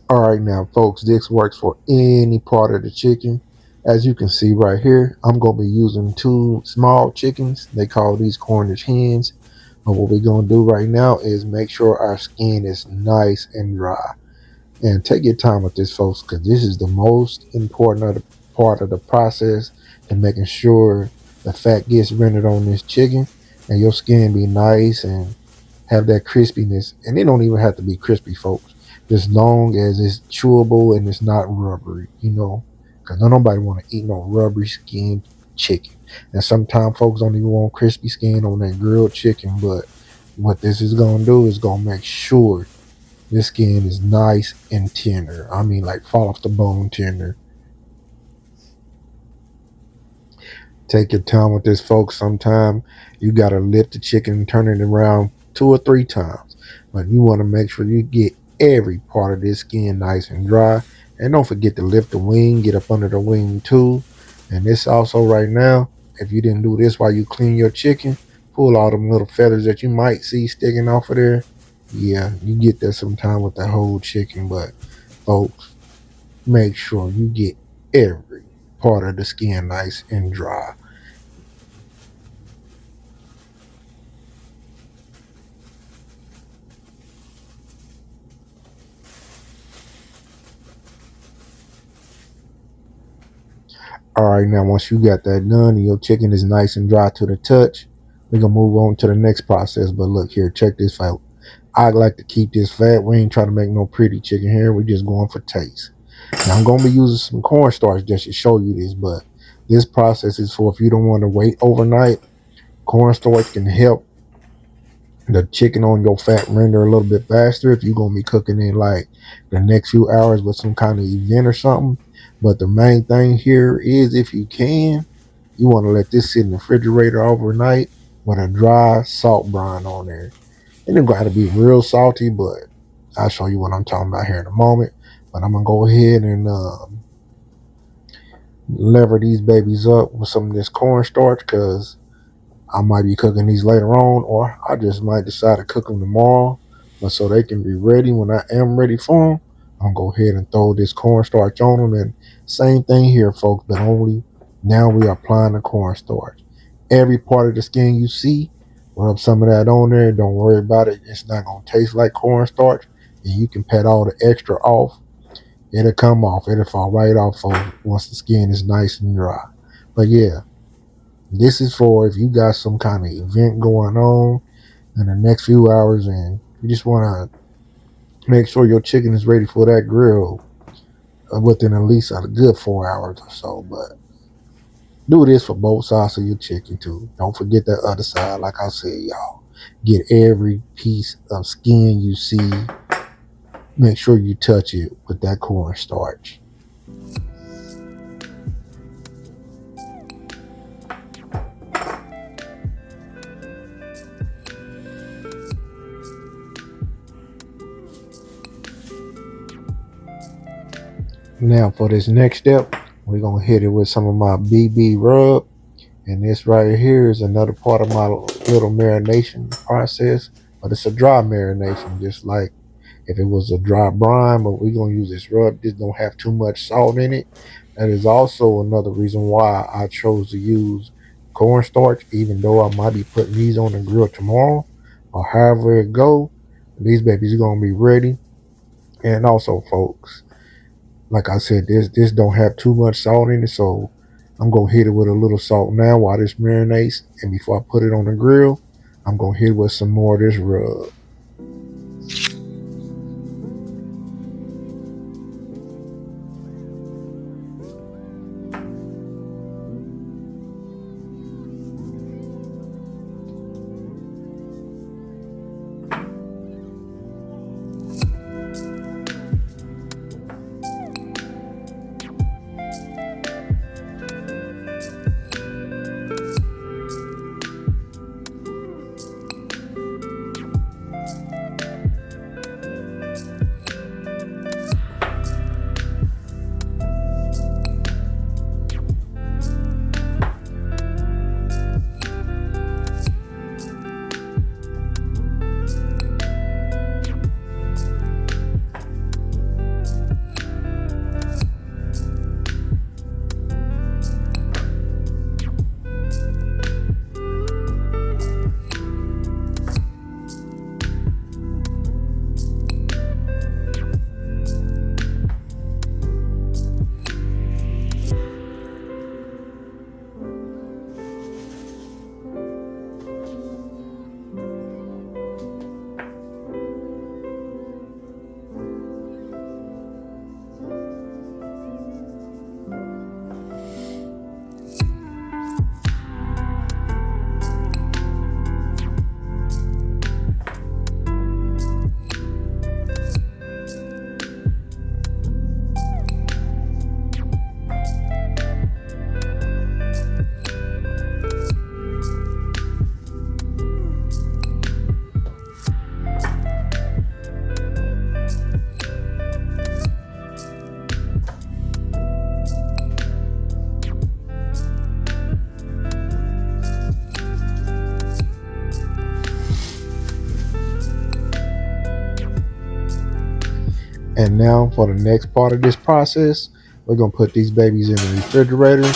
All right, now, folks, this works for any part of the chicken. As you can see right here, I'm going to be using two small chickens. They call these Cornish hens. But what we're going to do right now is make sure our skin is nice and dry. And take your time with this, folks, because this is the most important of the part of the process and making sure the fat gets rendered on this chicken and your skin be nice and have that crispiness. And it don't even have to be crispy, folks, as long as it's chewable and it's not rubbery, because nobody want to eat no rubbery skin chicken. And sometimes folks don't even want crispy skin on that grilled chicken, but what this is going to do is going to make sure this skin is nice and tender. I mean, like fall off the bone tender. Take your time with this, folks. Sometimes you gotta lift the chicken and turn it around 2 or 3 times. But you want to make sure you get every part of this skin nice and dry. And don't forget to lift the wing, get up under the wing too. And this also right now, if you didn't do this while you clean your chicken, pull all them little feathers that you might see sticking off of there. Yeah, you get that sometime with the whole chicken, but folks, make sure you get every part of the skin nice and dry. All right, now once you got that done and your chicken is nice and dry to the touch, we're gonna move on to the next process. But look here, check this out. I like to keep this fat. We ain't trying to make no pretty chicken here. We just going for taste. Now I'm gonna be using some cornstarch just to show you this, but this process is for if you don't want to wait overnight. Cornstarch can help the chicken on your fat render a little bit faster if you're gonna be cooking in like the next few hours with some kind of event or something. But the main thing here is if you can, you want to let this sit in the refrigerator overnight with a dry salt brine on there. And it's got to be real salty, but I'll show you what I'm talking about here in a moment. But I'm gonna go ahead and lever these babies up with some of this cornstarch because I might be cooking these later on, or I just might decide to cook them tomorrow. But so they can be ready when I am ready for them, I'm gonna go ahead and throw this cornstarch on them. And same thing here, folks, but only now we are applying the cornstarch. Every part of the skin you see, rub some of that on there. Don't worry about it. It's not gonna taste like cornstarch, and you can pat all the extra off. It'll come off. It'll fall right off once the skin is nice and dry. But yeah, this is for if you got some kind of event going on in the next few hours and you just want to make sure your chicken is ready for that grill within at least a good 4 hours or so. But do this for both sides of your chicken too. Don't forget that other side. Like I said, y'all, get every piece of skin you see. Make sure you touch it with that cornstarch. Now for this next step, we're gonna hit it with some of my BB rub. And this right here is another part of my little marination process, but it's a dry marination, just like if it was a dry brine, but we're gonna use this rub. This don't have too much salt in it. That is also another reason why I chose to use cornstarch, even though I might be putting these on the grill tomorrow or however it go. These babies are gonna be ready. And also, folks, like I said, this don't have too much salt in it, so I'm gonna hit it with a little salt now while this marinates, and before I put it on the grill, I'm gonna hit it with some more of this rub. And now for the next part of this process, we're gonna put these babies in the refrigerator.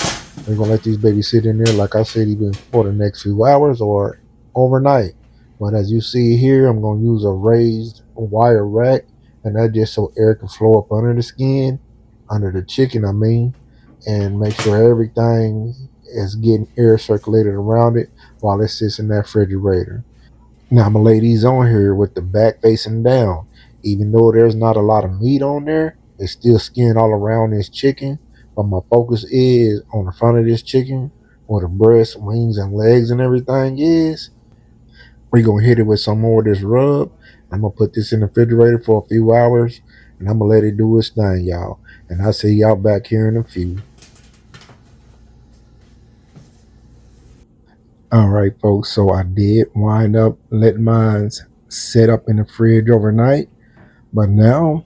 We're gonna let these babies sit in there, like I said, even for the next few hours or overnight. But as you see here, I'm gonna use a raised wire rack, and that just so air can flow up under the skin, under the chicken, I mean, and make sure everything is getting air circulated around it while it sits in that refrigerator. Now I'm gonna lay these on here with the back facing down. Even though there's not a lot of meat on there, there's still skin all around this chicken. But my focus is on the front of this chicken, where the breast, wings, and legs and everything is. We're gonna hit it with some more of this rub. I'm gonna put this in the refrigerator for a few hours, and I'm gonna let it do its thing, y'all. And I'll see y'all back here in a few. All right, folks. So I did wind up letting mine set up in the fridge overnight, but now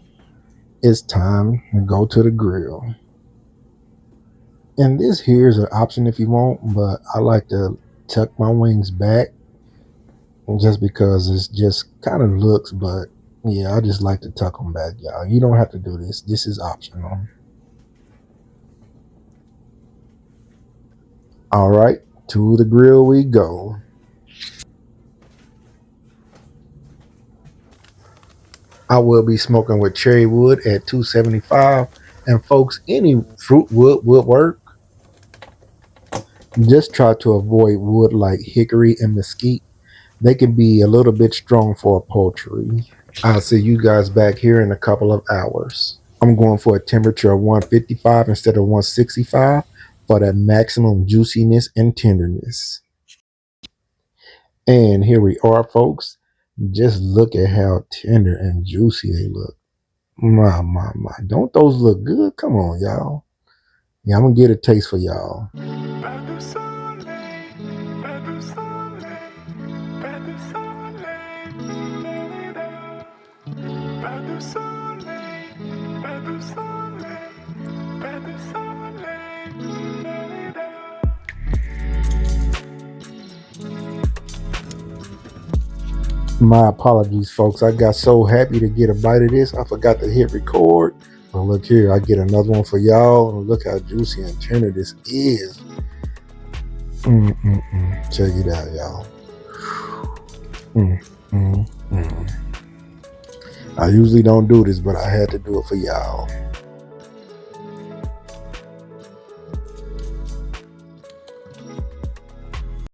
it's time to go to the grill. And this here is an option if you want, but I like to tuck my wings back just because it's just kind of looks, but yeah, I just like to tuck them back, y'all. You don't have to do this. This is optional. All right, to the grill we go. I will be smoking with cherry wood at 275. And folks, any fruit wood would work. Just try to avoid wood like hickory and mesquite. They can be a little bit strong for poultry. I'll see you guys back here in a couple of hours. I'm going for a temperature of 155 instead of 165 for that maximum juiciness and tenderness. And here we are, folks. Just look at how tender and juicy they look. My. Don't those look good? Come on, y'all. Yeah, I'm going to get a taste for y'all. My apologies, folks. I got so happy to get a bite of this, I forgot to hit record. But look here, I get another one for y'all. And look how juicy and tender this is. Check it out, y'all. I usually don't do this, but I had to do it for y'all.